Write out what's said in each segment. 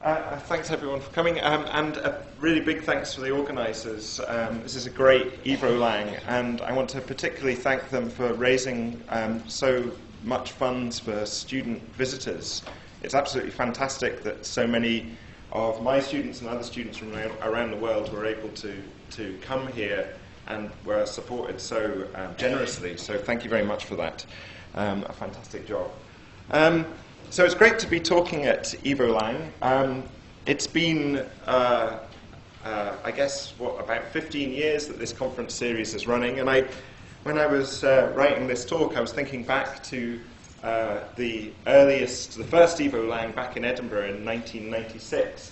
Thanks everyone for coming, and a really big thanks to the organisers. This is a great Evo Lang, and I want to particularly thank them for raising so much funds for student visitors. It's absolutely fantastic that so many of my students and other students from around the world were able to come here and were supported so generously. So thank you very much for that. A fantastic job. So it's great to be talking at Evo Lang. It's been, I guess, about 15 years that this conference series is running. And when I was writing this talk, I was thinking back to the first Evo Lang back in Edinburgh in 1996.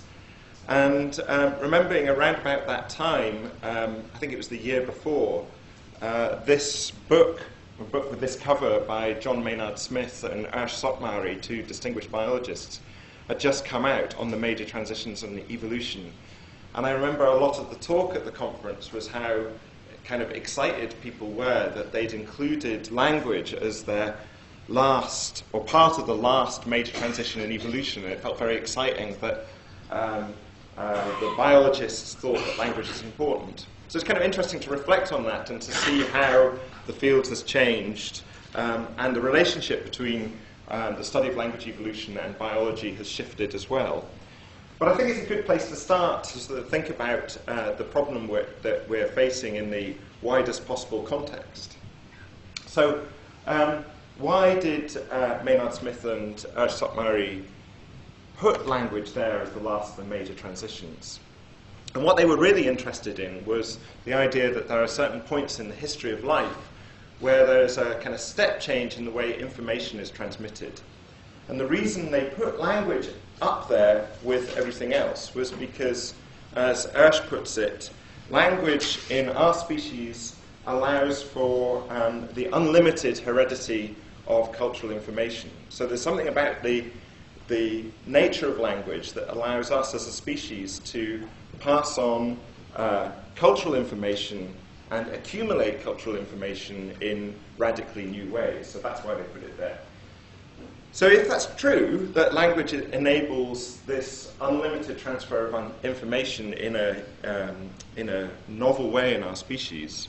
And remembering around about that time, I think it was the year before, this book, a book with this cover by John Maynard Smith and Ash Sotmari, two distinguished biologists, had just come out on the major transitions and evolution. And I remember a lot of the talk at the conference was how kind of excited people were that they'd included language as their last, or part of the last major transition in evolution. And it felt very exciting that the biologists thought that language was important. So it's kind of interesting to reflect on that and to see how the field has changed and the relationship between the study of language evolution and biology has shifted as well. But I think it's a good place to start to sort of think about the problem that we're facing in the widest possible context. So why did Maynard Smith and Sotmari put language there as the last of the major transitions? And what they were really interested in was the idea that there are certain points in the history of life where there's a kind of step change in the way information is transmitted. And the reason they put language up there with everything else was because, as Ash puts it, language in our species allows for the unlimited heredity of cultural information. So there's something about the nature of language that allows us as a species to pass on cultural information and accumulate cultural information in radically new ways. So that's why they put it there. So if that's true, that language enables this unlimited transfer of information in a novel way in our species,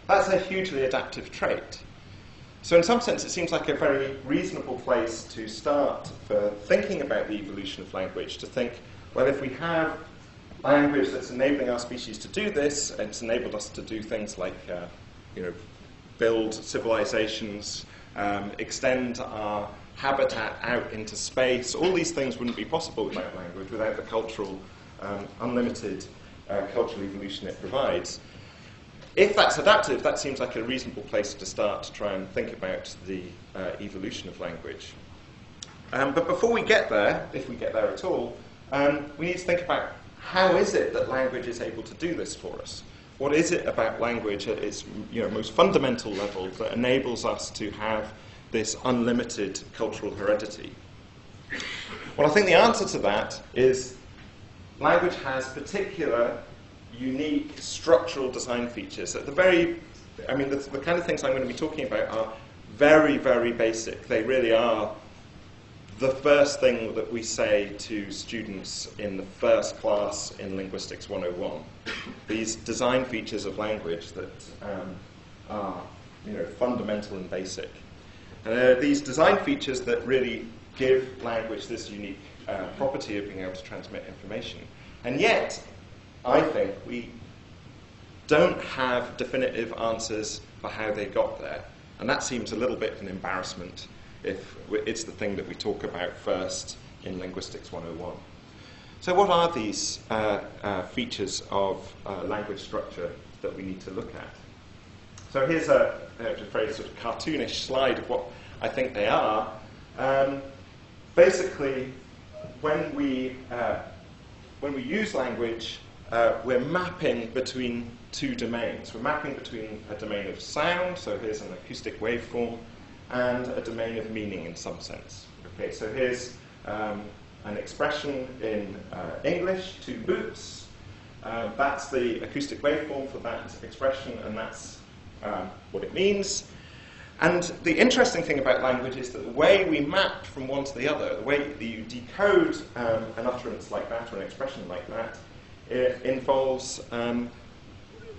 that's a hugely adaptive trait. So in some sense, it seems like a very reasonable place to start for thinking about the evolution of language, to think, well, if we have language that's enabling our species to do this, and it's enabled us to do things like build civilizations, extend our habitat out into space. All these things wouldn't be possible without language, without the cultural, unlimited cultural evolution it provides. If that's adaptive, that seems like a reasonable place to start to try and think about the evolution of language. But before we get there, if we get there at all, we need to think about how is it that language is able to do this for us? What is it about language at its most fundamental level that enables us to have this unlimited cultural heredity? Well, I think the answer to that is language has particular, unique structural design features. At the the kind of things I'm going to be talking about are very, very basic. They really are the first thing that we say to students in the first class in Linguistics 101. These design features of language that are fundamental and basic. And these design features that really give language this unique property of being able to transmit information. And yet, I think we don't have definitive answers for how they got there. And that seems a little bit of an embarrassment if it's the thing that we talk about first in Linguistics 101. So what are these features of language structure that we need to look at? So here's a very sort of cartoonish slide of what I think they are. Basically, when we use language, we're mapping between two domains. We're mapping between a domain of sound, so here's an acoustic waveform, and a domain of meaning in some sense. Okay, so here's an expression in English, two boots. That's the acoustic waveform for that expression, and that's what it means. And the interesting thing about language is that the way we map from one to the other, the way that you decode an utterance like that or an expression like that, it involves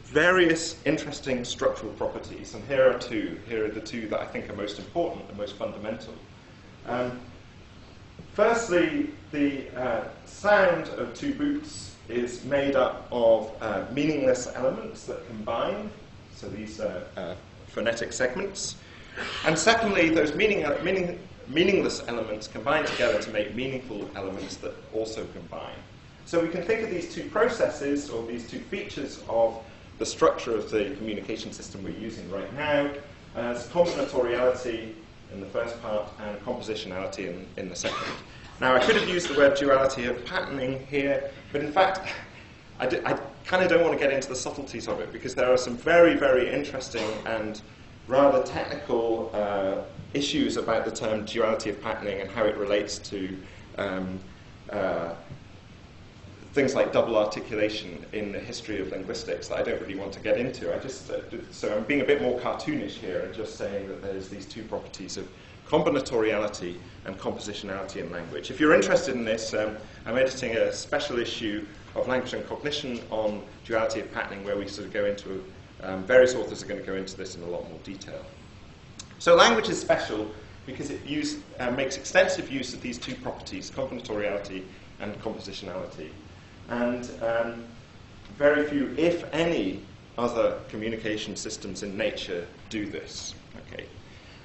various interesting structural properties. And here are two. Here are the two that I think are most important and most fundamental. Firstly, the sound of two boots is made up of meaningless elements that combine. So these are phonetic segments. And secondly, those meaningless elements combine together to make meaningful elements that also combine. So we can think of these two processes, or these two features of the structure of the communication system we're using right now, as combinatoriality in the first part and compositionality in the second. Now, I could have used the word duality of patterning here, but in fact, I kind of don't want to get into the subtleties of it, because there are some very, very interesting and rather technical issues about the term duality of patterning and how it relates to things like double articulation in the history of linguistics that I don't really want to get into. So I'm being a bit more cartoonish here and just saying that there's these two properties of combinatoriality and compositionality in language. If you're interested in this, I'm editing a special issue of Language and Cognition on duality of patterning, where we sort of go into various authors are going to go into this in a lot more detail. So language is special because it makes extensive use of these two properties, combinatoriality and compositionality. And very few, if any, other communication systems in nature do this. Okay.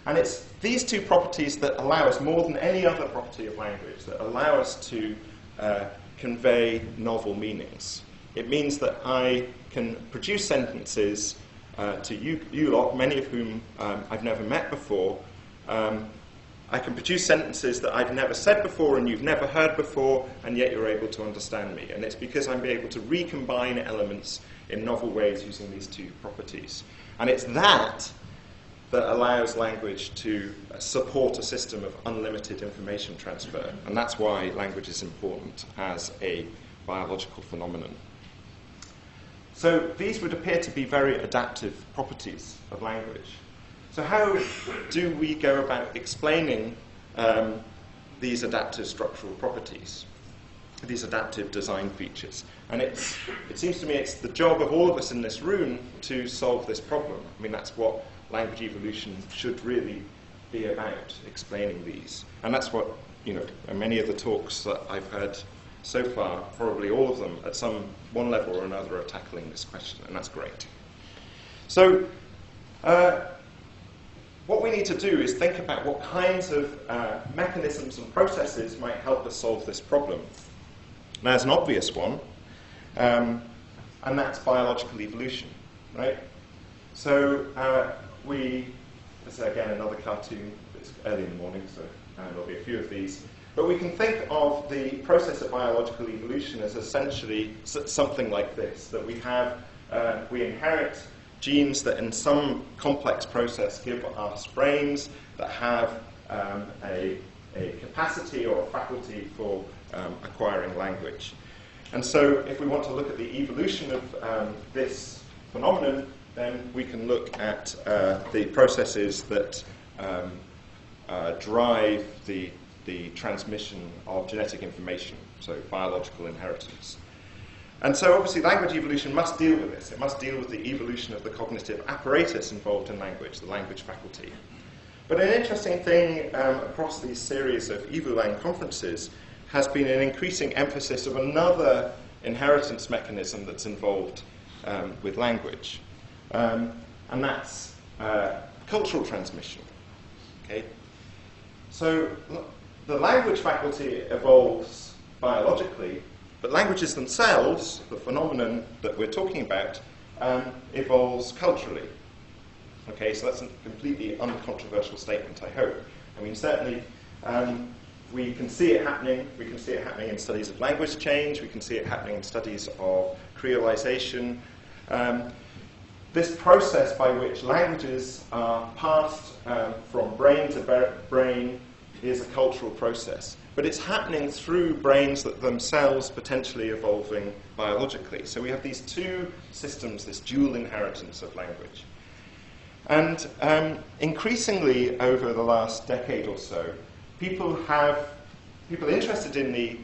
And it's these two properties that allow us, more than any other property of language, that allow us to convey novel meanings. It means that I can produce sentences to you lot, many of whom I've never met before. I can produce sentences that I've never said before and you've never heard before, and yet you're able to understand me. And it's because I'm able to recombine elements in novel ways using these two properties. And it's that allows language to support a system of unlimited information transfer. And that's why language is important as a biological phenomenon. So these would appear to be very adaptive properties of language. So how do we go about explaining these adaptive structural properties, these adaptive design features? And it seems to me it's the job of all of us in this room to solve this problem. I mean, that's what language evolution should really be about, explaining these. And that's what, many of the talks that I've heard so far, probably all of them, at one level or another, are tackling this question, and that's great. So, what we need to do is think about what kinds of mechanisms and processes might help us solve this problem. Now, there's an obvious one, and that's biological evolution, right? So, this is again another cartoon. It's early in the morning, so there'll be a few of these. But we can think of the process of biological evolution as essentially something like this, that we inherit genes that in some complex process give us brains that have a capacity or a faculty for acquiring language. And so if we want to look at the evolution of this phenomenon, then we can look at the processes that drive the transmission of genetic information, so biological inheritance. And so obviously language evolution must deal with this. It must deal with the evolution of the cognitive apparatus involved in language, the language faculty. But an interesting thing across these series of EVULang conferences has been an increasing emphasis of another inheritance mechanism that's involved with language. And that's cultural transmission. Okay? So the language faculty evolves biologically, but languages themselves, the phenomenon that we're talking about, evolves culturally. Okay, so that's a completely uncontroversial statement, I hope. I mean, certainly we can see it happening. We can see it happening in studies of language change. We can see it happening in studies of creolization. This process by which languages are passed from brain to brain is a cultural process. But it's happening through brains that themselves potentially evolving biologically. So we have these two systems, this dual inheritance of language. And increasingly over the last decade or so, people interested in the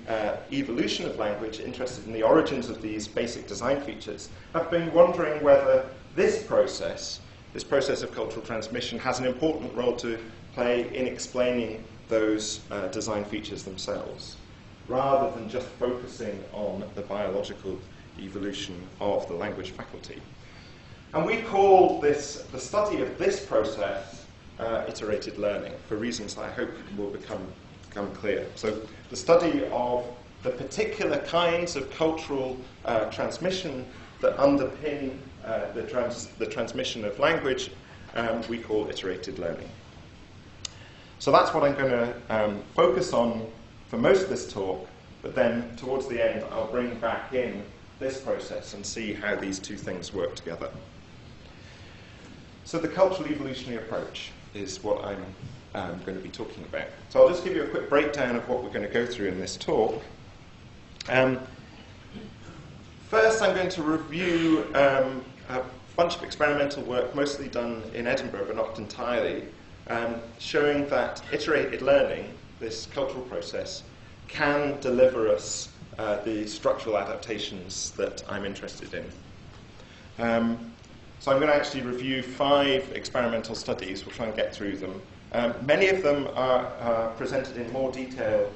evolution of language, interested in the origins of these basic design features, have been wondering whether this process of cultural transmission, has an important role to play in explaining those design features themselves, rather than just focusing on the biological evolution of the language faculty. And we call this, the study of this process, iterated learning, for reasons I hope will become clear. So the study of the particular kinds of cultural transmission that underpin the transmission of language, we call iterated learning. So that's what I'm going to focus on for most of this talk, but then towards the end I'll bring back in this process and see how these two things work together. So the cultural evolutionary approach is what I'm going to be talking about. So I'll just give you a quick breakdown of what we're going to go through in this talk. First, I'm going to review a bunch of experimental work, mostly done in Edinburgh, but not entirely, showing that iterated learning, this cultural process, can deliver us the structural adaptations that I'm interested in. So I'm going to actually review 5 experimental studies. We'll try and get through them. Many of them are presented in more detail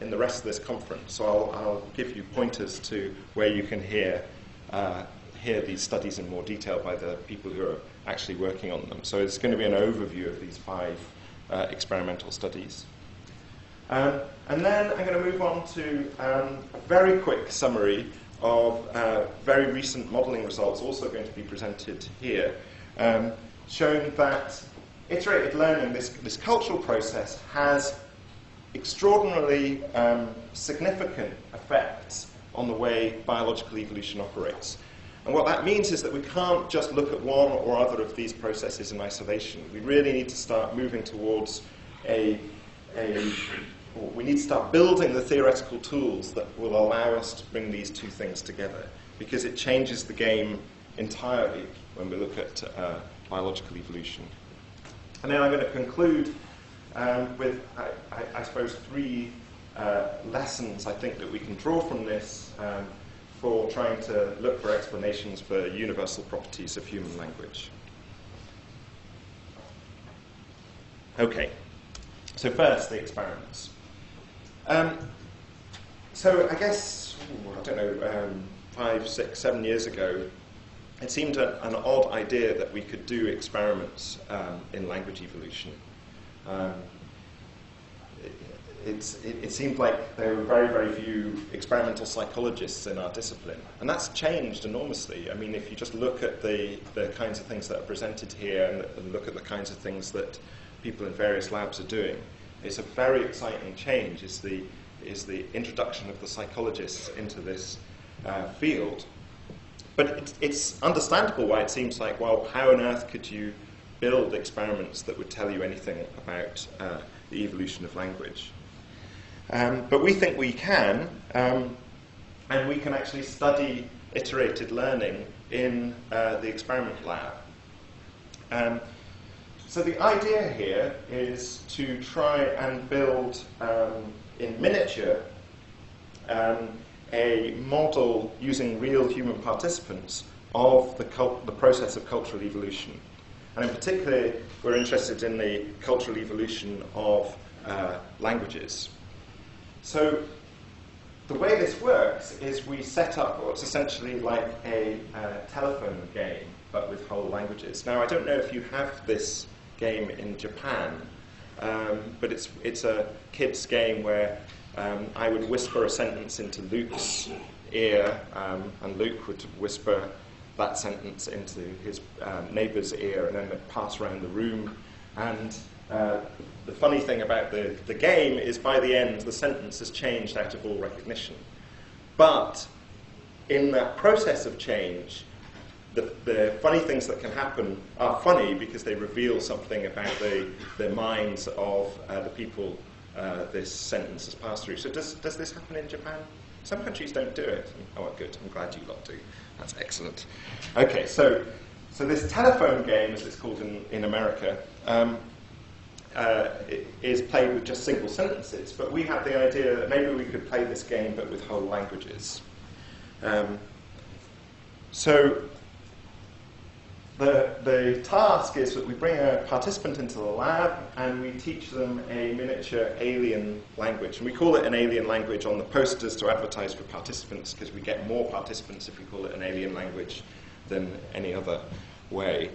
in the rest of this conference, so I'll give you pointers to where you can hear these studies in more detail by the people who are actually working on them. So it's going to be an overview of these 5 experimental studies. And then I'm going to move on to a very quick summary of very recent modelling results, also going to be presented here, showing that iterated learning, this cultural process, has extraordinarily significant effects on the way biological evolution operates. And what that means is that we can't just look at one or other of these processes in isolation. We really need to start moving towards we need to start building the theoretical tools that will allow us to bring these two things together, because it changes the game entirely when we look at biological evolution. And then I'm going to conclude with, I suppose, 3 lessons I think that we can draw from this for trying to look for explanations for universal properties of human language. Okay, so first, the experiments. So I guess, I don't know, 5, 6, 7 years ago, it seemed an odd idea that we could do experiments in language evolution. It seemed like there were very, very few experimental psychologists in our discipline. And that's changed enormously. I mean, if you just look at the kinds of things that are presented here and look at the kinds of things that people in various labs are doing, it's a very exciting change, is the introduction of the psychologists into this field. But it's understandable why it seems like, well, how on earth could you build experiments that would tell you anything about the evolution of language? But we think we can, and we can actually study iterated learning in the experiment lab. So the idea here is to try and build, in miniature, a model using real human participants of the process of cultural evolution. And in particular, we're interested in the cultural evolution of languages. So the way this works is we set up what's essentially like a telephone game, but with whole languages. Now, I don't know if you have this game in Japan, but it's a kid's game where I would whisper a sentence into Luke's ear, and Luke would whisper that sentence into his neighbour's ear, and then they'd pass around the room. And the funny thing about the game is, by the end, the sentence has changed out of all recognition. But in that process of change, the funny things that can happen are funny because they reveal something about the minds of the people this sentence has passed through. So does this happen in Japan? Some countries don't do it. Oh, good. I'm glad you lot do. That's excellent. Okay, so So this telephone game, as it's called in America, is played with just single sentences, but we had the idea that maybe we could play this game but with whole languages. So the task is that we bring a participant into the lab and we teach them a miniature alien language. And we call it an alien language on the posters to advertise for participants, because we get more participants if we call it an alien language than any other way.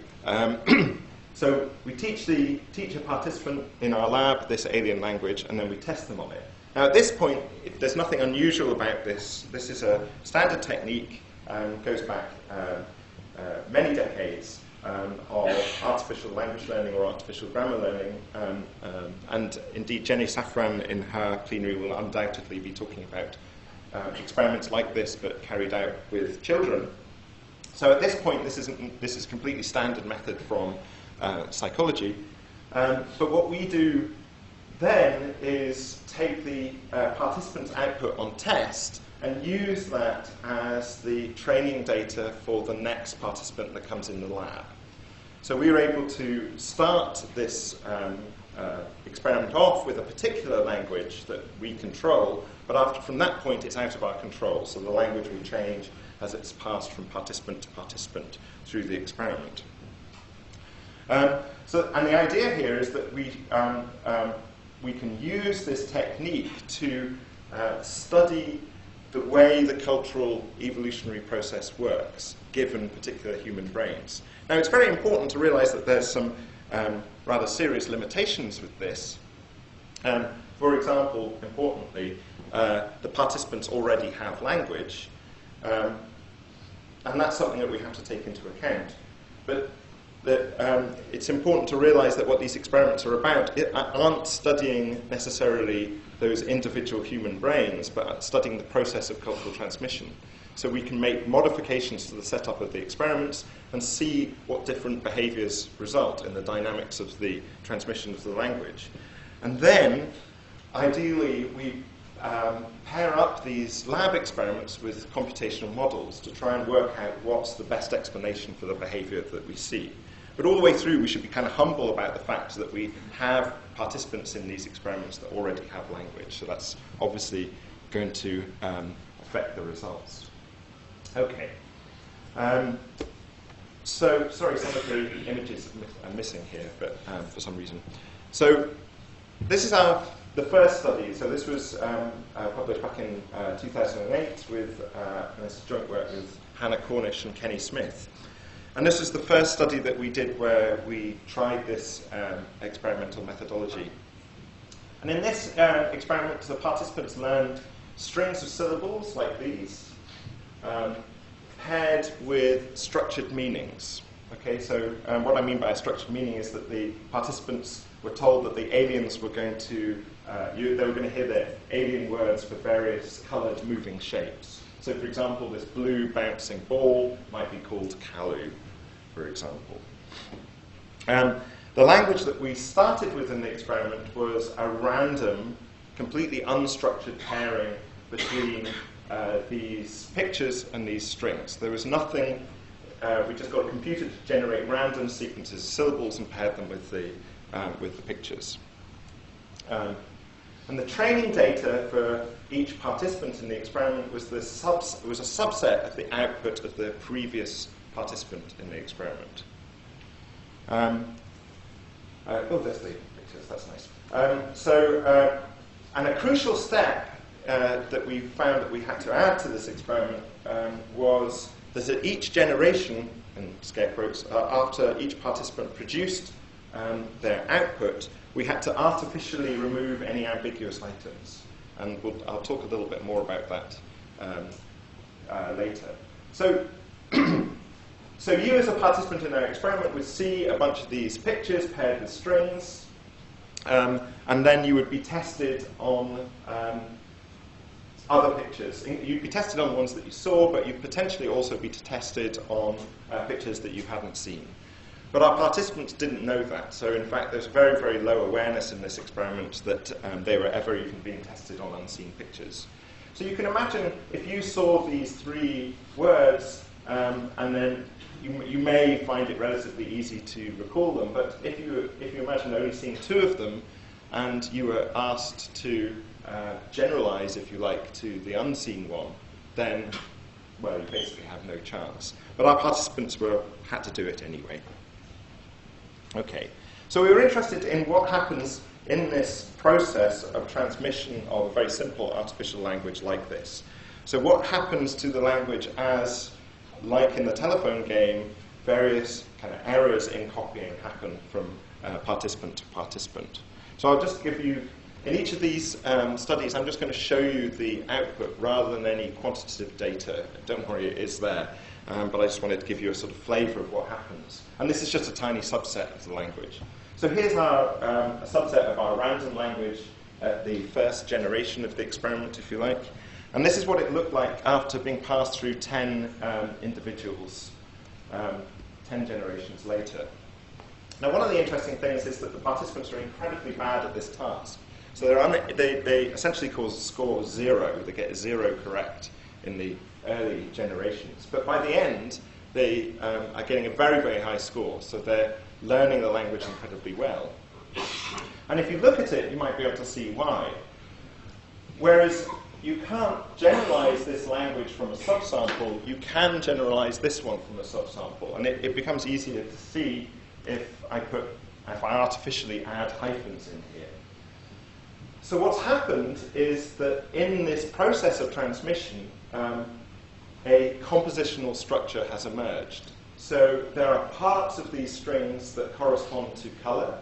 So we teach a participant in our lab this alien language, and then we test them on it. Now at this point, there's nothing unusual about this. This is a standard technique, goes back many decades of artificial language learning or artificial grammar learning, and indeed Jenny Safran in her plenary will undoubtedly be talking about experiments like this but carried out with children. So at this point this is completely standard method from psychology, but what we do then is take the participant's output on test and use that as the training data for the next participant that comes in the lab. So we were able to start this experiment off with a particular language that we control, but from that point it's out of our control, so the language will change as it's passed from participant to participant through the experiment. And the idea here is that we can use this technique to study the way the cultural evolutionary process works, given particular human brains. Now, it's very important to realize that there's some rather serious limitations with this. For example, importantly, the participants already have language, and that's something that we have to take into account. But it's important to realize that what these experiments are about aren't studying necessarily those individual human brains, but studying the process of cultural transmission. So we can make modifications to the setup of the experiments and see what different behaviors result in the dynamics of the transmission of the language. And then, ideally, we pair up these lab experiments with computational models to try and work out what's the best explanation for the behavior that we see. But all the way through, we should be kind of humble about the fact that we have participants in these experiments that already have language. So that's obviously going to affect the results. Okay. So, sorry, some of the images are missing here, but for some reason. So this is the first study. So this was published back in 2008 with this joint work with Hannah Cornish and Kenny Smith. And this was the first study that we did where we tried this experimental methodology. And in this experiment, the participants learned strings of syllables like these, paired with structured meanings. Okay, so what I mean by a structured meaning is that the participants were told that the aliens were going to, they were going to hear the alien words for various coloured moving shapes. So, for example, this blue bouncing ball might be called Kalu, for example. The language that we started with in the experiment was a random, completely unstructured pairing between these pictures and these strings. There was nothing, we just got a computer to generate random sequences of syllables and paired them with the pictures. And the training data for each participant in the experiment was a subset of the output of the previous participant in the experiment. Oh, there's the pictures, that's nice. And a crucial step that we found that we had to add to this experiment was that at each generation, in scare quotes, after each participant produced their output, we had to artificially remove any ambiguous items. And I'll talk a little bit more about that later. So, so you as a participant in our experiment would see a bunch of these pictures paired with strings, and then you would be tested on other pictures. You'd be tested on the ones that you saw, but you'd potentially also be tested on pictures that you hadn't seen. But our participants didn't know that, so in fact there's very, very low awareness in this experiment that they were ever even being tested on unseen pictures. So you can imagine if you saw these three words and then you may find it relatively easy to recall them, but if you imagine only seeing 2 of them, and you were asked to generalize, if you like, to the unseen one, then, well, you basically have no chance. But our participants had to do it anyway. Okay, so we were interested in what happens in this process of transmission of a very simple artificial language like this. So what happens to the language as, like in the telephone game, various kind of errors in copying happen from participant to participant. So I'll just give you, in each of these studies, I'm just going to show you the output rather than any quantitative data. Don't worry, it is there. But I just wanted to give you a sort of flavor of what happens. And this is just a tiny subset of the language. So here's a subset of our random language at the first generation of the experiment, if you like. And this is what it looked like after being passed through 10 individuals, 10 generations later. Now, one of the interesting things is that the participants are incredibly bad at this task. So they essentially score 0. They get 0 correct in the early generations. But by the end, they are getting a very, very high score. So they're learning the language incredibly well. And if you look at it, you might be able to see why. Whereas you can't generalize this language from a subsample, you can generalize this one from a subsample. And it becomes easier to see if I artificially add hyphens in here. So what's happened is that in this process of transmission, a compositional structure has emerged. So there are parts of these strings that correspond to color,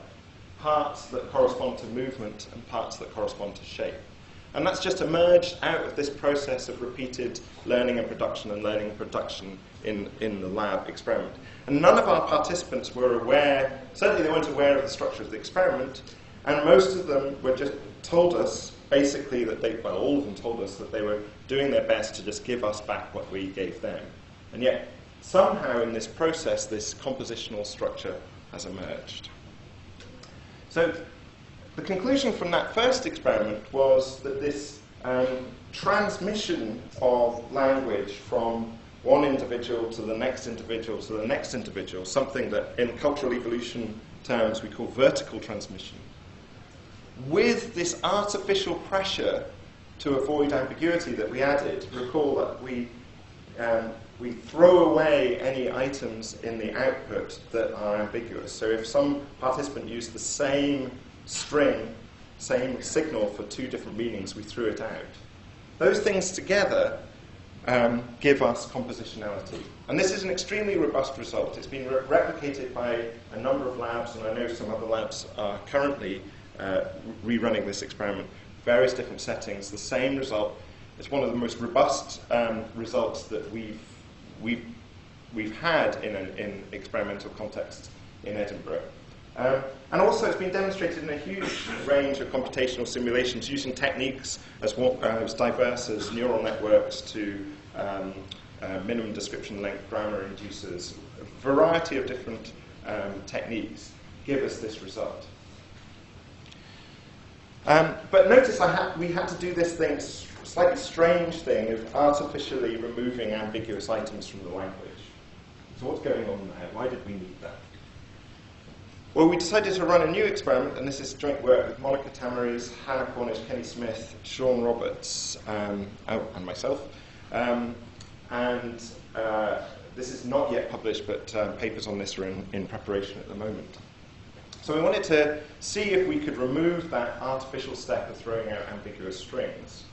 parts that correspond to movement, and parts that correspond to shape. And that's just emerged out of this process of repeated learning and production in the lab experiment. And none of our participants were aware, certainly they weren't aware of the structure of the experiment, and most of them were just told us, basically, that all of them told us that they were doing their best to just give us back what we gave them. And yet, somehow in this process, this compositional structure has emerged. So the conclusion from that first experiment was that this transmission of language from one individual to the next individual to the next individual, something that in cultural evolution terms we call vertical transmission, with this artificial pressure to avoid ambiguity that we added. Recall that we throw away any items in the output that are ambiguous. So if some participant used the same string, same signal for 2 different meanings, we threw it out. Those things together give us compositionality. And this is an extremely robust result. It's been replicated by a number of labs, and I know some other labs are currently rerunning this experiment, various different settings, the same result. It's one of the most robust results that we've had in experimental contexts in Edinburgh. And also it's been demonstrated in a huge range of computational simulations using techniques as diverse as neural networks to minimum description length grammar inducers. A variety of different techniques give us this result. But notice we had to do this thing, slightly strange thing of artificially removing ambiguous items from the language. So what's going on there? Why did we need that? Well, we decided to run a new experiment, and this is joint work with Monica Tamariz, Hannah Cornish, Kenny Smith, Sean Roberts, and myself. This is not yet published, but papers on this are in preparation at the moment. So we wanted to see if we could remove that artificial step of throwing out ambiguous strings.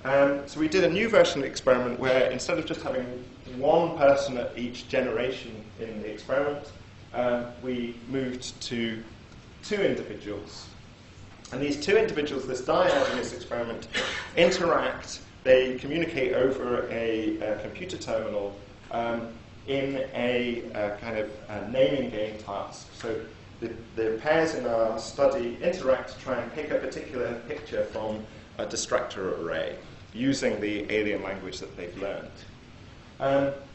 So we did a new version of the experiment where instead of just having one person at each generation in the experiment, we moved to 2 individuals. And these 2 individuals, this dyad in this experiment, interact. They communicate over a computer terminal in a kind of naming game task. So the pairs in our study interact to try and pick a particular picture from a distractor array using the alien language that they've learned.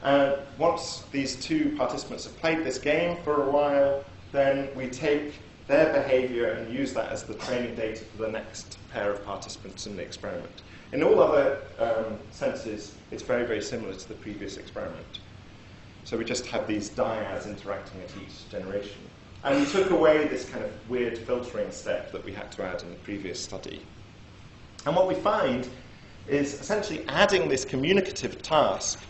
And once these 2 participants have played this game for a while, then we take their behavior and use that as the training data for the next pair of participants in the experiment. In all other senses, it's very, very similar to the previous experiment. So we just have these dyads interacting at each generation. And we took away this kind of weird filtering step that we had to add in the previous study. And what we find is essentially adding this communicative task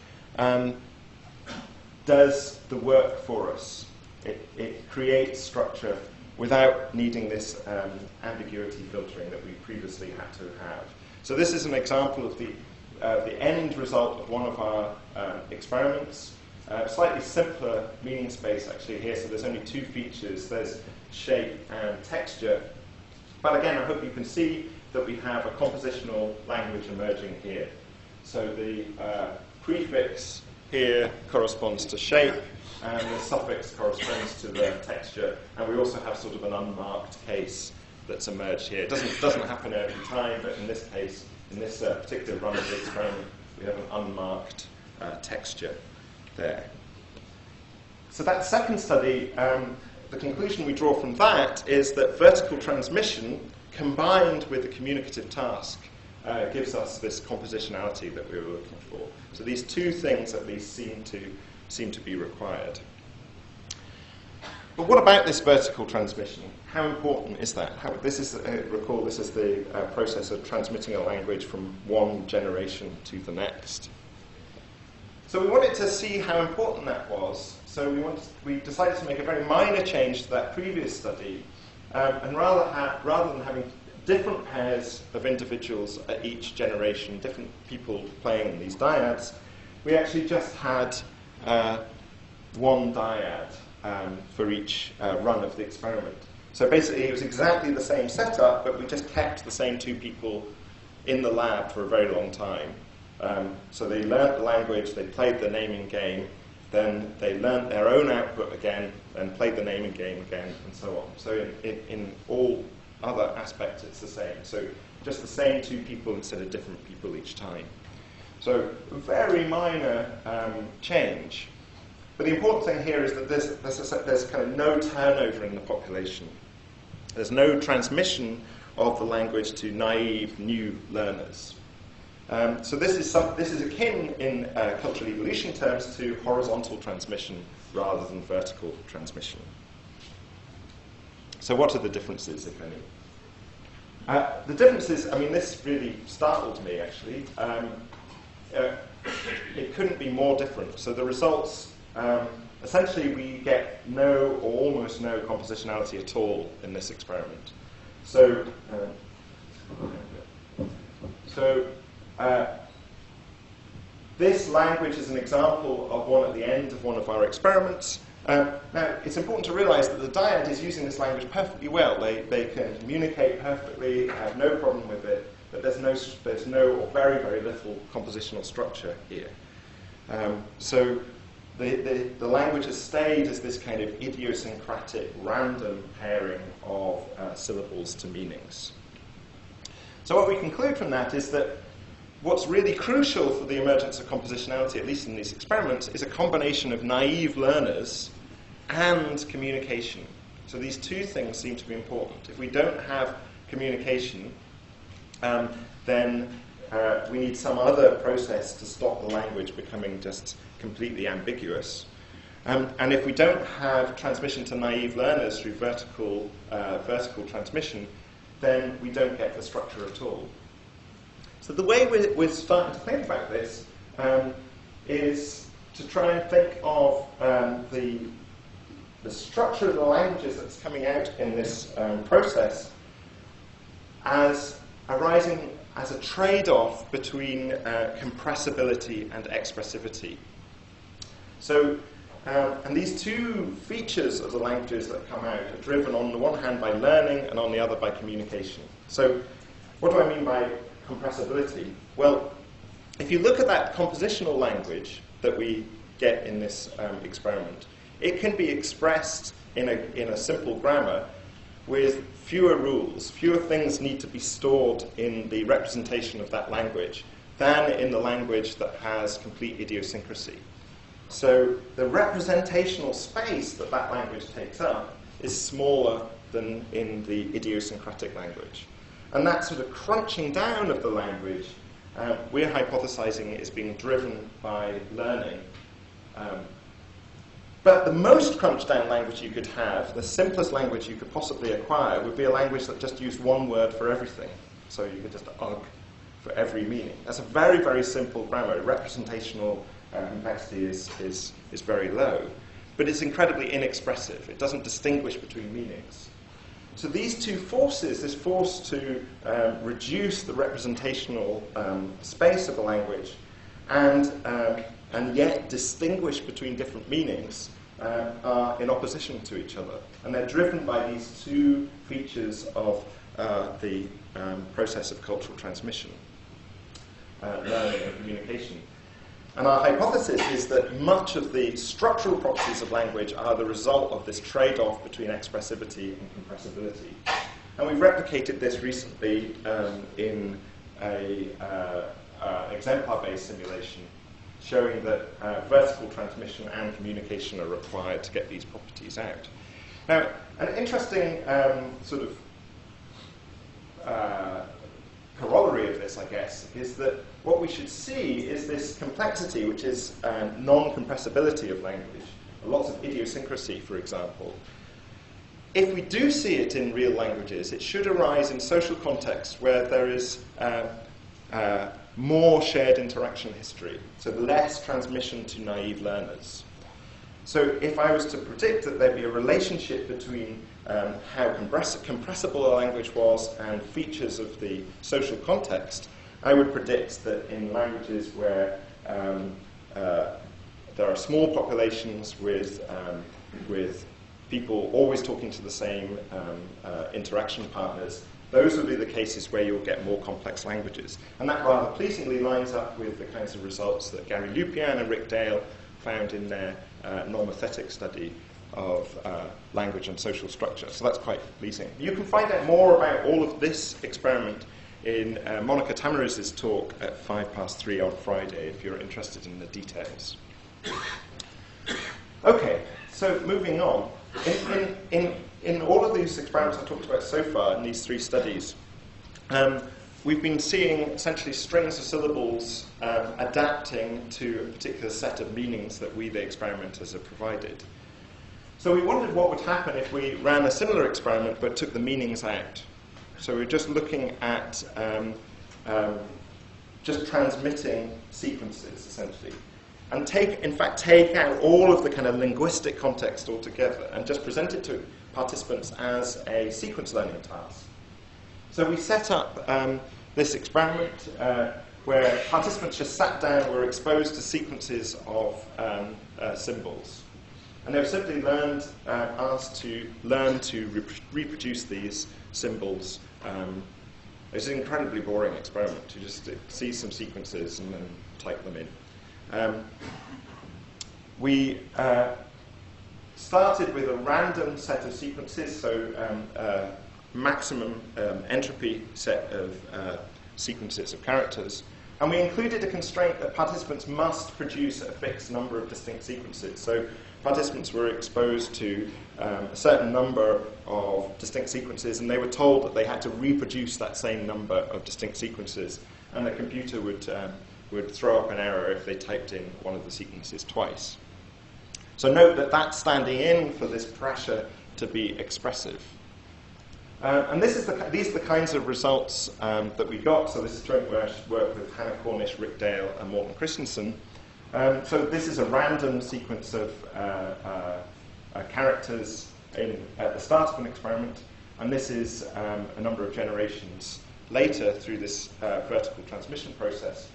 does the work for us. It creates structure without needing this ambiguity filtering that we previously had to have. So this is an example of the end result of one of our experiments. Slightly simpler meaning space actually here, so there's only two features. There's shape and texture. But again, I hope you can see that we have a compositional language emerging here. So the prefix here corresponds to shape, and the suffix corresponds to the texture, and we also have sort of an unmarked case that's emerged here. It doesn't happen every time, but in this case, in this particular run of the experiment, we have an unmarked texture there. So that second study, the conclusion we draw from that is that vertical transmission combined with the communicative task gives us this compositionality that we were looking for. So these two things at least seem to be required. But what about this vertical transmission? How important is that? Recall, this is the process of transmitting a language from one generation to the next. So we wanted to see how important that was. So we decided to make a very minor change to that previous study, and rather than having different pairs of individuals at each generation, different people playing these dyads, we actually just had one dyad for each run of the experiment. So basically it was exactly the same setup, but we just kept the same two people in the lab for a very long time. So they learnt the language, they played the naming game, then they learnt their own output again, and played the naming game again, and so on. So in all other aspects it's the same. So just the same two people instead of different people each time. So a very minor change. But the important thing here is that there's kind of no turnover in the population. There's no transmission of the language to naive new learners. So this is akin in cultural evolution terms to horizontal transmission rather than vertical transmission. So what are the differences, if any? The differences, I mean, this really startled me, actually. It couldn't be more different. So the results, essentially we get no or almost no compositionality at all in this experiment. So, this language is an example of one at the end of one of our experiments. Now, it's important to realize that the dyad is using this language perfectly well. They can communicate perfectly, have no problem with it, but there's no or very, very little compositional structure here. So the language has stayed as this kind of idiosyncratic, random pairing of syllables to meanings. So what we conclude from that is that what's really crucial for the emergence of compositionality, at least in these experiments, is a combination of naive learners and communication. So these two things seem to be important. If we don't have communication, then we need some other process to stop the language becoming just completely ambiguous. And if we don't have transmission to naive learners through vertical transmission, then we don't get the structure at all. So the way we're starting to think about this is to try and think of the structure of the languages that's coming out in this process as arising as a trade-off between compressibility and expressivity. So, and these two features of the languages that come out are driven on the one hand by learning and on the other by communication. So what do I mean by compressibility? Well, if you look at that compositional language that we get in this experiment, it can be expressed in a simple grammar with fewer rules. Fewer things need to be stored in the representation of that language than in the language that has complete idiosyncrasy. So the representational space that that language takes up is smaller than in the idiosyncratic language. And that sort of crunching down of the language, we're hypothesizing is being driven by learning. But the most crunched down language you could have, the simplest language you could possibly acquire, would be a language that just used one word for everything. So you could just ugh for every meaning. That's a very, very simple grammar. Representational complexity is very low. But it's incredibly inexpressive. It doesn't distinguish between meanings. So these two forces, this force to reduce the representational space of a language and yet distinguish between different meanings, are in opposition to each other. And they're driven by these two features of the process of cultural transmission, learning and communication. And our hypothesis is that much of the structural properties of language are the result of this trade-off between expressivity and compressibility. And we've replicated this recently in an exemplar-based simulation showing that vertical transmission and communication are required to get these properties out. Now, an interesting sort of corollary of this, I guess, is that what we should see is this complexity, which is non-compressibility of language, lots of idiosyncrasy, for example. If we do see it in real languages, it should arise in social contexts where there is more shared interaction history, so less transmission to naive learners. So if I was to predict that there'd be a relationship between how compressible a language was and features of the social context, I would predict that in languages where there are small populations with people always talking to the same interaction partners, those would be the cases where you'll get more complex languages. And that rather pleasingly lines up with the kinds of results that Gary Lupian and Rick Dale found in their normothetic study of language and social structure. So that's quite pleasing. You can find out more about all of this experiment in Monica Tamariz's talk at 3:05 on Friday, if you're interested in the details. Okay, so moving on. In all of these experiments I talked about so far, in these three studies, we've been seeing essentially strings of syllables adapting to a particular set of meanings that we, the experimenters, have provided. So we wondered what would happen if we ran a similar experiment but took the meanings out. So we're just looking at just transmitting sequences, essentially. And in fact, take out all of the kind of linguistic context altogether and just present it to participants as a sequence learning task. So we set up this experiment where participants just sat down, were exposed to sequences of symbols. And they were simply asked to learn to reproduce these symbols. It's an incredibly boring experiment to just see some sequences and then type them in. We started with a random set of sequences, so maximum entropy set of sequences of characters. And we included a constraint that participants must produce a fixed number of distinct sequences. So participants were exposed to a certain number of distinct sequences, and they were told that they had to reproduce that same number of distinct sequences, and the computer would throw up an error if they typed in one of the sequences twice. So note that that's standing in for this pressure to be expressive. And these are the kinds of results that we got. So this is joint work with Hannah Cornish, Rick Dale, and Morten Christensen. So this is a random sequence of characters at the start of an experiment, and this is a number of generations later through this vertical transmission process.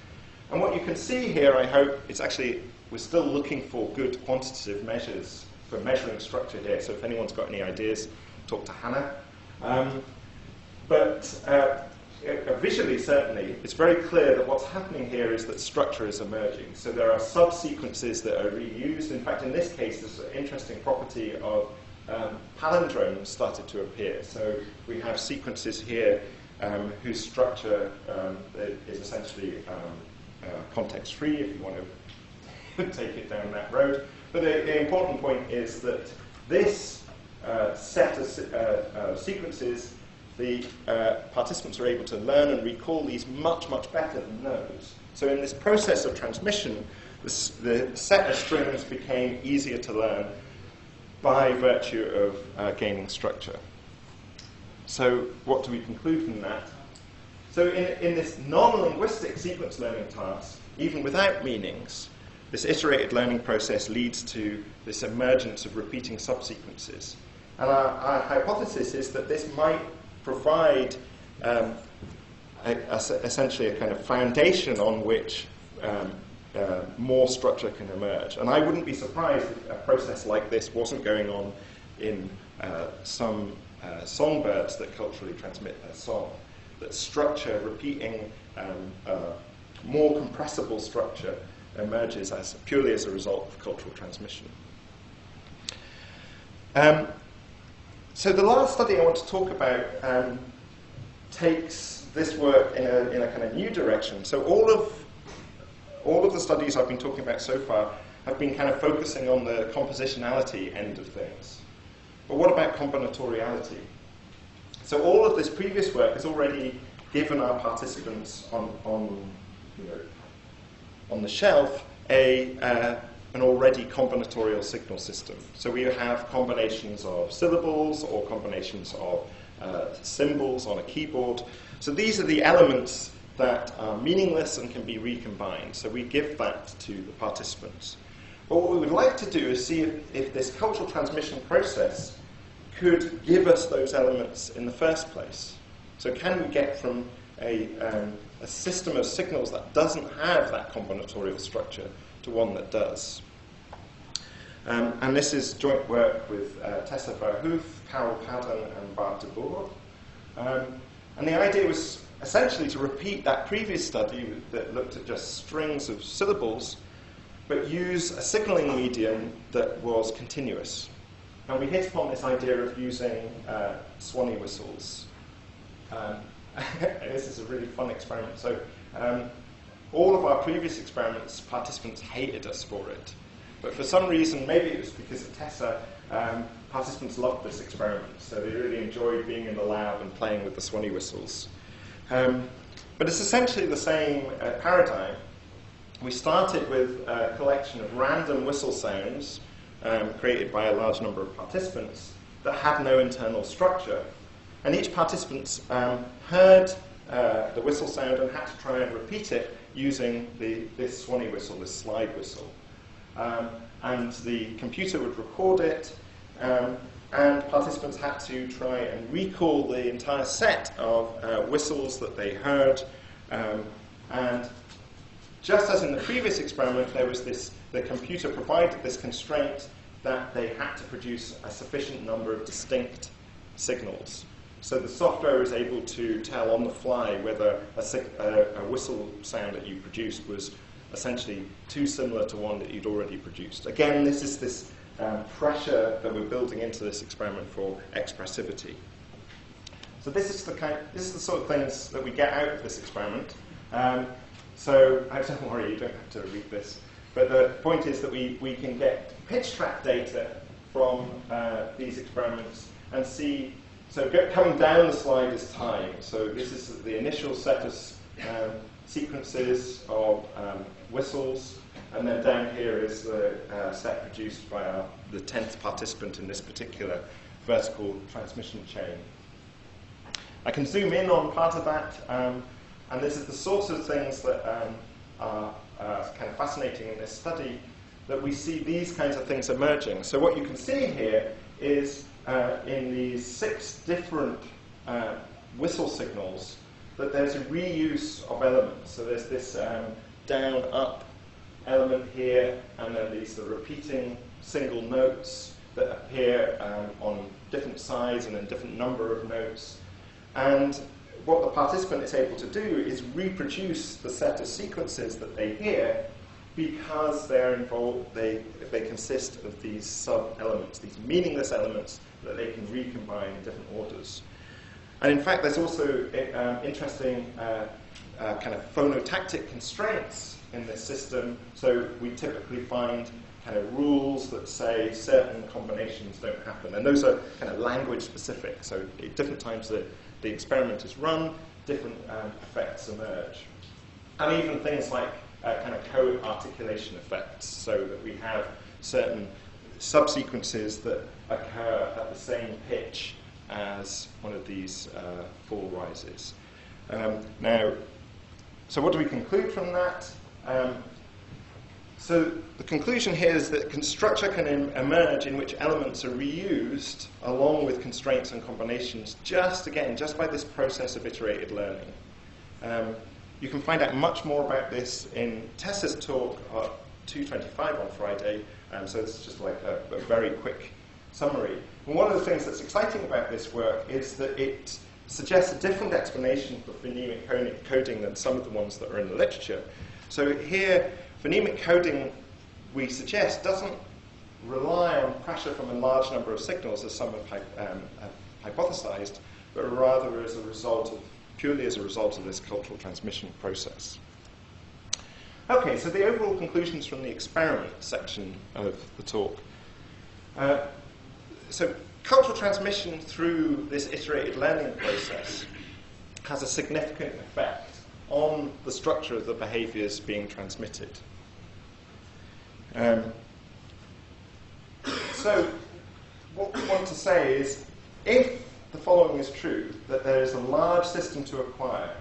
And what you can see here, I hope, is actually we're still looking for good quantitative measures for measuring structure here. So if anyone's got any ideas, talk to Hannah. Visually, certainly, it's very clear that what's happening here is that structure is emerging. So there are subsequences that are reused. In fact, in this case, there's an interesting property of palindromes started to appear. So we have sequences here whose structure is essentially context-free, if you want to take it down that road. But the important point is that this set of sequences, the participants are able to learn and recall these much, much better than those. So in this process of transmission, the set of strings became easier to learn by virtue of gaining structure. So what do we conclude from that? So in this non-linguistic sequence learning task, even without meanings, this iterated learning process leads to this emergence of repeating subsequences. And our hypothesis is that this might provide essentially a kind of foundation on which more structure can emerge. And I wouldn't be surprised if a process like this wasn't going on in some songbirds that culturally transmit their song. That structure, repeating more compressible structure, emerges purely as a result of cultural transmission. So the last study I want to talk about takes this work in a kind of new direction. So all of the studies I've been talking about so far have been kind of focusing on the compositionality end of things. But what about combinatoriality? So all of this previous work has already given our participants on the shelf an already combinatorial signal system. So we have combinations of syllables or combinations of symbols on a keyboard. So these are the elements that are meaningless and can be recombined. So we give that to the participants. But what we would like to do is see if this cultural transmission process could give us those elements in the first place. So can we get from a system of signals that doesn't have that combinatorial structure to one that does? And this is joint work with Tessa Verhoef, Carol Padden, and Bart de Boer. And the idea was essentially to repeat that previous study that looked at just strings of syllables, but use a signaling medium that was continuous. And we hit upon this idea of using swanee whistles. This is a really fun experiment. So all of our previous experiments, participants hated us for it. But for some reason, maybe it was because of Tessa, participants loved this experiment. So they really enjoyed being in the lab and playing with the swanee whistles. But it's essentially the same paradigm. We started with a collection of random whistle sounds created by a large number of participants that had no internal structure. And each participant heard the whistle sound and had to try and repeat it using this swanee whistle, this slide whistle. And the computer would record it, and participants had to try and recall the entire set of whistles that they heard. And just as in the previous experiment, there was the computer provided this constraint that they had to produce a sufficient number of distinct signals. So the software is able to tell on the fly whether a whistle sound that you produced was essentially too similar to one that you'd already produced. Again, this is this pressure that we're building into this experiment for expressivity. So this is the sort of things that we get out of this experiment. So don't worry, you don't have to read this. But the point is that we can get pitch track data from these experiments and see. So coming down the slide is time. So this is the initial set of sequences of whistles, and then down here is the set produced by the 10th participant in this particular vertical transmission chain. I can zoom in on part of that, and this is the sorts of things that are kind of fascinating in this study, that we see these kinds of things emerging. So what you can see here is in these 6 different whistle signals that there's a reuse of elements. So there's this down-up element here, and then these are repeating single notes that appear on different sides and a different number of notes. And what the participant is able to do is reproduce the set of sequences that they hear, because they're involved, they consist of these sub-elements, these meaningless elements that they can recombine in different orders. And in fact, there's also interesting kind of phonotactic constraints in this system. So we typically find kind of rules that say certain combinations don't happen. And those are kind of language specific. So at different times the experiment is run, different effects emerge. And even things like kind of co-articulation effects, so that we have certain subsequences that occur at the same pitch as one of these fall rises. So what do we conclude from that? So the conclusion here is that structure can emerge in which elements are reused along with constraints and combinations, just by this process of iterated learning. You can find out much more about this in Tessa's talk at 2:25 on Friday, so this is just like a very quick summary. And one of the things that's exciting about this work is that it suggests a different explanation for phonemic coding than some of the ones that are in the literature. So here, phonemic coding, we suggest, doesn't rely on pressure from a large number of signals, as some have hypothesized, but rather purely as a result of this cultural transmission process. Okay, so the overall conclusions from the experiment section of the talk. So cultural transmission through this iterated learning process has a significant effect on the structure of the behaviors being transmitted. So what we want to say is, if the following is true, that there is a large system to acquire,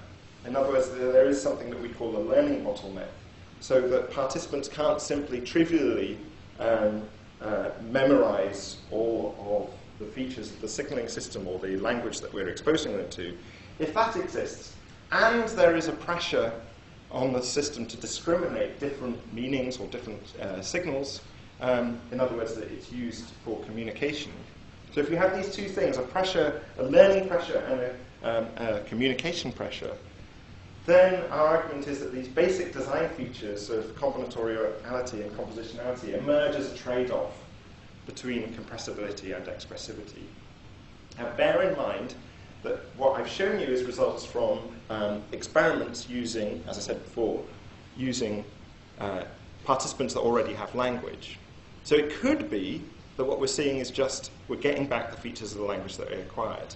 in other words, there is something that we call a learning bottleneck, so that participants can't simply trivially memorize all of the features of the signaling system or the language that we're exposing them to. If that exists, and there is a pressure on the system to discriminate different meanings or different signals, in other words, that it's used for communication. So if you have these two things, a learning pressure and a communication pressure, then our argument is that these basic design features of combinatoriality and compositionality emerge as a trade-off between compressibility and expressivity. Now bear in mind that what I've shown you is results from experiments using, as I said before, using participants that already have language. So it could be that what we're seeing is just we're getting back the features of the language that we acquired.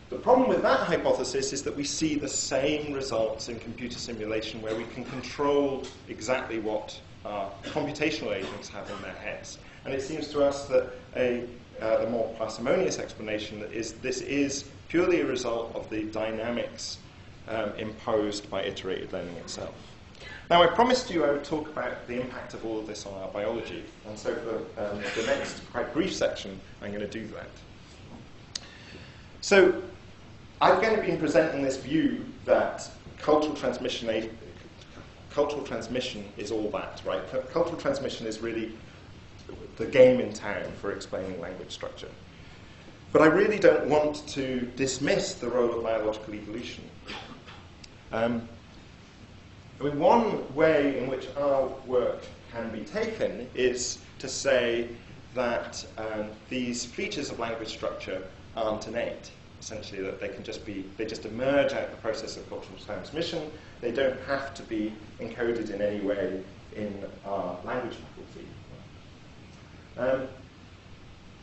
The problem with that hypothesis is that we see the same results in computer simulation where we can control exactly what our computational agents have in their heads. And it seems to us that the more parsimonious explanation is this is purely a result of the dynamics imposed by iterated learning itself. Now, I promised you I would talk about the impact of all of this on our biology, and so for the next quite brief section, I'm going to do that. So, I've going to be presenting this view that cultural transmission is all that, right? Cultural transmission is really the game in town for explaining language structure. But I really don't want to dismiss the role of biological evolution. One way in which our work can be taken is to say that these features of language structure aren't innate. Essentially, that they just emerge out of the process of cultural transmission. They don't have to be encoded in any way in our language faculty.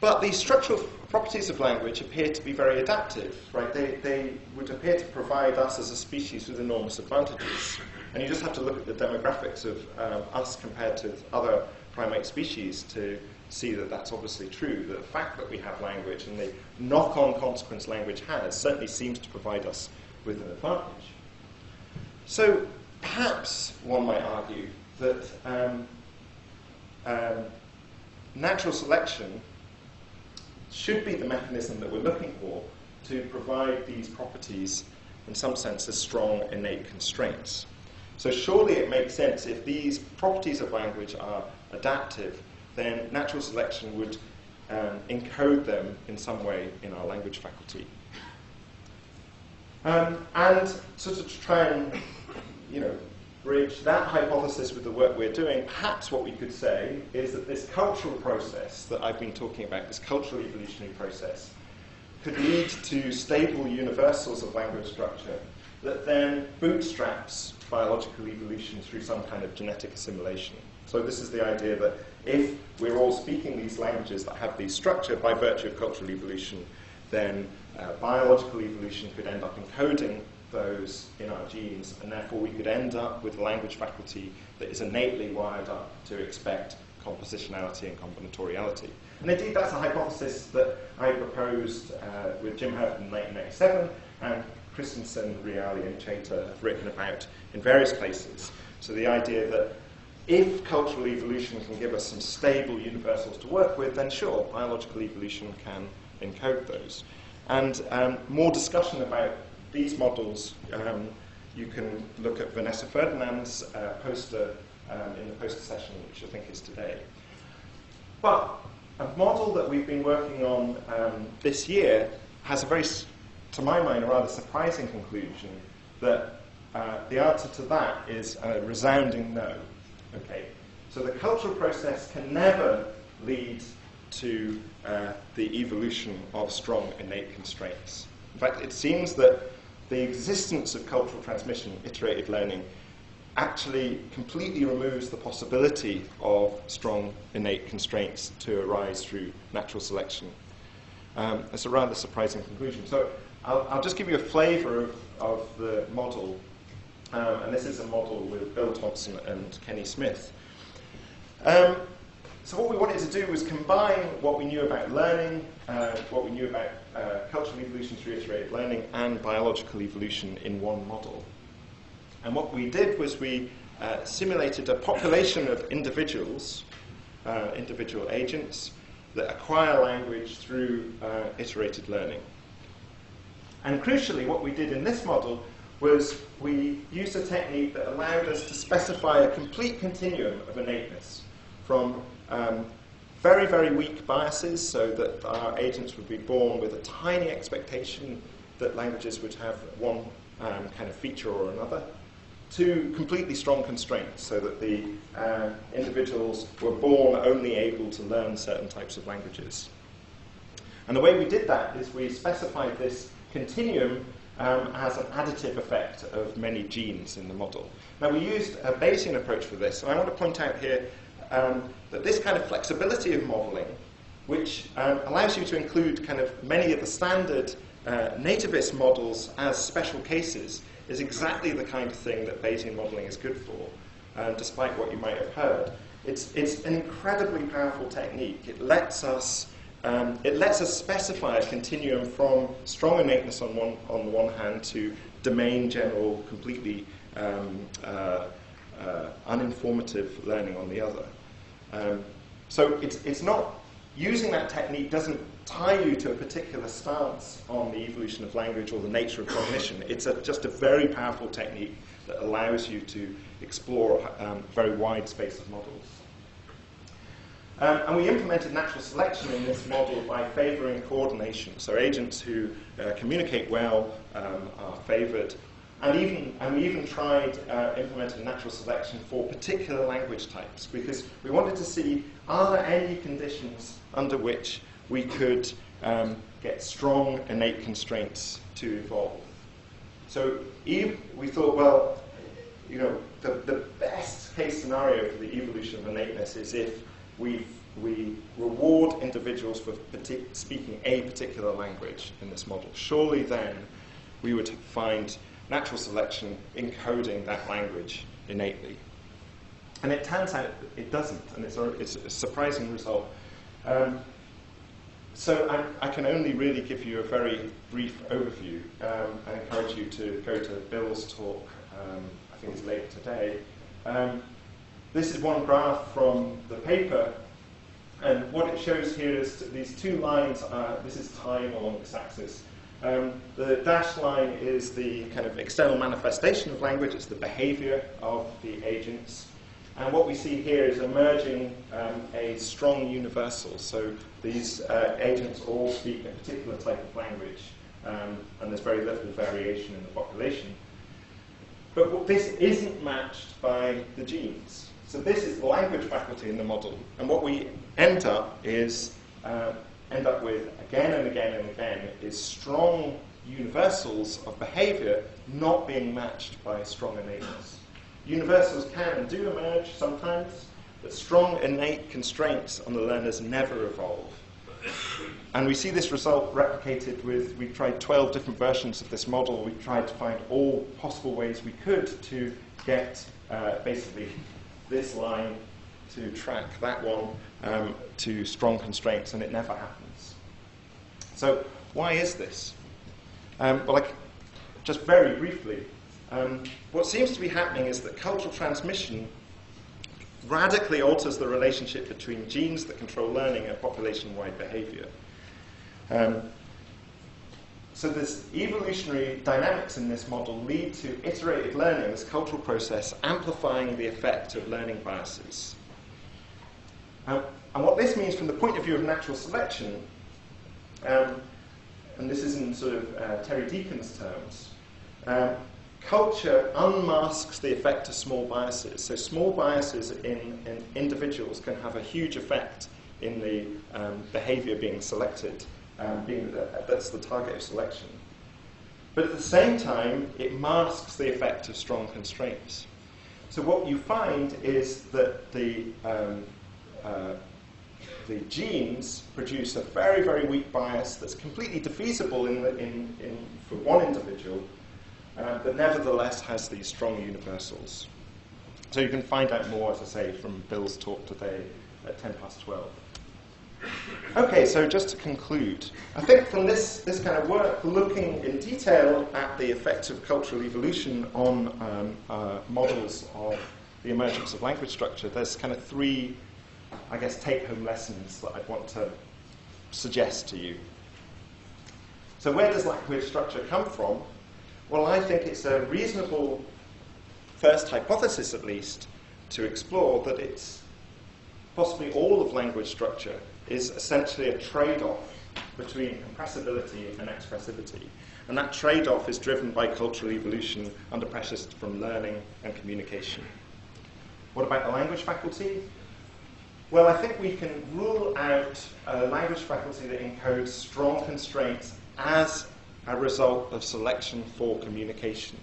But these structural properties of language appear to be very adaptive, right? They would appear to provide us as a species with enormous advantages. And you just have to look at the demographics of us compared to other primate species to see that that's obviously true. The fact that we have language and the knock-on consequence language has certainly seems to provide us with an advantage. So perhaps one might argue that natural selection should be the mechanism that we're looking for to provide these properties, in some sense, as strong innate constraints. So surely it makes sense if these properties of language are adaptive, then natural selection would encode them in some way in our language faculty. And so to try and bridge that hypothesis with the work we're doing, perhaps what we could say is that this cultural process that I've been talking about, this cultural evolutionary process, could lead to stable universals of language structure that then bootstraps biological evolution through some kind of genetic assimilation. So this is the idea that if we're all speaking these languages that have these structure by virtue of cultural evolution, then biological evolution could end up encoding those in our genes, and therefore we could end up with a language faculty that is innately wired up to expect compositionality and combinatoriality. And indeed, that's a hypothesis that I proposed with Jim Herbert in 1997, and Christensen, Reali, and Chater have written about in various places. So the idea that if cultural evolution can give us some stable universals to work with, then sure, biological evolution can encode those. And more discussion about these models, you can look at Vanessa Ferdinand's poster in the poster session, which I think is today. But a model that we've been working on this year has a very, to my mind, a rather surprising conclusion that the answer to that is a resounding no. Okay, so the cultural process can never lead to the evolution of strong innate constraints. In fact, it seems that the existence of cultural transmission, iterated learning, actually completely removes the possibility of strong innate constraints to arise through natural selection. It's a rather surprising conclusion. So I'll just give you a flavor of the model. And this is a model with Bill Thompson and Kenny Smith. So what we wanted to do was combine what we knew about learning, what we knew about cultural evolution through iterated learning, and biological evolution in one model. And what we did was we simulated a population of individuals, individual agents, that acquire language through iterated learning. And crucially, what we did in this model was we used a technique that allowed us to specify a complete continuum of innateness from very, very weak biases, so that our agents would be born with a tiny expectation that languages would have one kind of feature or another, to completely strong constraints, so that the individuals were born only able to learn certain types of languages. And the way we did that is we specified this continuum as an additive effect of many genes in the model. Now, we used a Bayesian approach for this, and I want to point out here that this kind of flexibility of modeling, which allows you to include kind of many of the standard nativist models as special cases, is exactly the kind of thing that Bayesian modeling is good for, despite what you might have heard. It's an incredibly powerful technique. It lets us specify a continuum from strong innateness on the one hand to domain general, completely uninformative learning on the other. So it's not, using that technique doesn't tie you to a particular stance on the evolution of language or the nature of cognition. It's just a very powerful technique that allows you to explore a very wide space of models. And we implemented natural selection in this model by favoring coordination. So agents who communicate well are favored. And we even tried implementing natural selection for particular language types, because we wanted to see, are there any conditions under which we could get strong innate constraints to evolve. So we thought, well, you know, the best case scenario for the evolution of innateness is if we reward individuals for speaking a particular language in this model. Surely then we would find natural selection encoding that language innately. And it turns out it doesn't, and it's a surprising result. So I can only really give you a very brief overview. I encourage you to go to Bill's talk, I think it's later today. This is one graph from the paper, and what it shows here is these two lines. This is time along this axis. The dashed line is the kind of external manifestation of language. It's the behavior of the agents. And what we see here is emerging a strong universal. So these agents all speak a particular type of language, and there's very little variation in the population. But this isn't matched by the genes. So this is the language faculty in the model. And what we end up with again and again and again is strong universals of behavior not being matched by strong innateness. Universals can and do emerge sometimes, but strong innate constraints on the learners never evolve. And we see this result replicated with, we've tried 12 different versions of this model. We've tried to find all possible ways we could to get basically this line to track that one to strong constraints, and it never happens. So why is this? Well, just very briefly, what seems to be happening is that cultural transmission radically alters the relationship between genes that control learning and population-wide behavior. So this evolutionary dynamics in this model lead to iterated learning, this cultural process, amplifying the effect of learning biases. And what this means from the point of view of natural selection, and this is in sort of Terry Deacon's terms, culture unmasks the effect of small biases. So small biases in individuals can have a huge effect in the behavior being selected, that's the target of selection. But at the same time, it masks the effect of strong constraints. So what you find is that the genes produce a very, very weak bias that's completely defeasible for one individual, but nevertheless has these strong universals. So you can find out more, as I say, from Bill's talk today at 12:10. Okay, so just to conclude, I think from this kind of work, looking in detail at the effects of cultural evolution on models of the emergence of language structure, there's kind of three, I guess, take-home lessons that I'd want to suggest to you. So where does language structure come from? Well, I think it's a reasonable first hypothesis, at least, to explore that it's possibly all of language structure is essentially a trade-off between compressibility and expressivity. And that trade-off is driven by cultural evolution under pressures from learning and communication. What about the language faculty? Well, I think we can rule out a language faculty that encodes strong constraints as a result of selection for communication.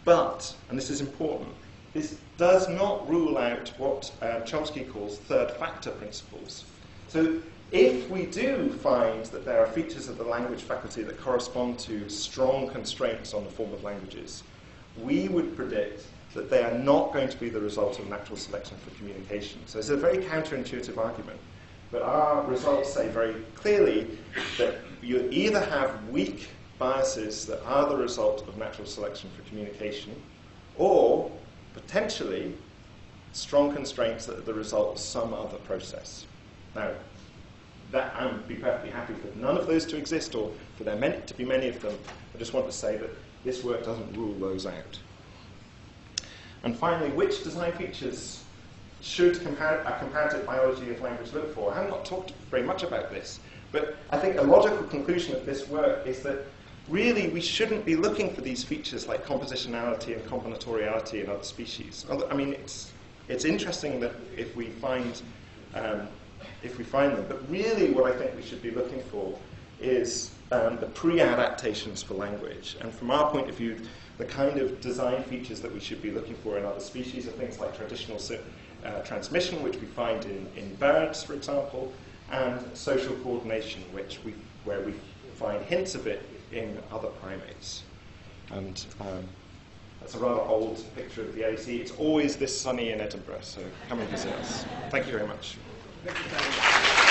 But, and this is important, this does not rule out what Chomsky calls third factor principles. So if we do find that there are features of the language faculty that correspond to strong constraints on the form of languages, we would predict that they are not going to be the result of natural selection for communication. So it's a very counterintuitive argument. But our results say very clearly that you either have weak biases that are the result of natural selection for communication, or potentially strong constraints that are the result of some other process. Now, that I would be perfectly happy for none of those to exist, or for there to be many of them. I just want to say that this work doesn't rule those out. And finally, which design features should a comparative biology of language look for? I have not talked very much about this, but I think a logical conclusion of this work is that really we shouldn't be looking for these features like compositionality and combinatoriality in other species. I mean, it's interesting that if we find them, but really what I think we should be looking for is the pre-adaptations for language. And from our point of view, the kind of design features that we should be looking for in other species are things like traditional transmission, which we find in birds, for example, and social coordination, where we find hints of it in other primates. And that's a rather old picture of the LEC. It's always this sunny in Edinburgh, so come and visit us. Thank you very much. Thank you.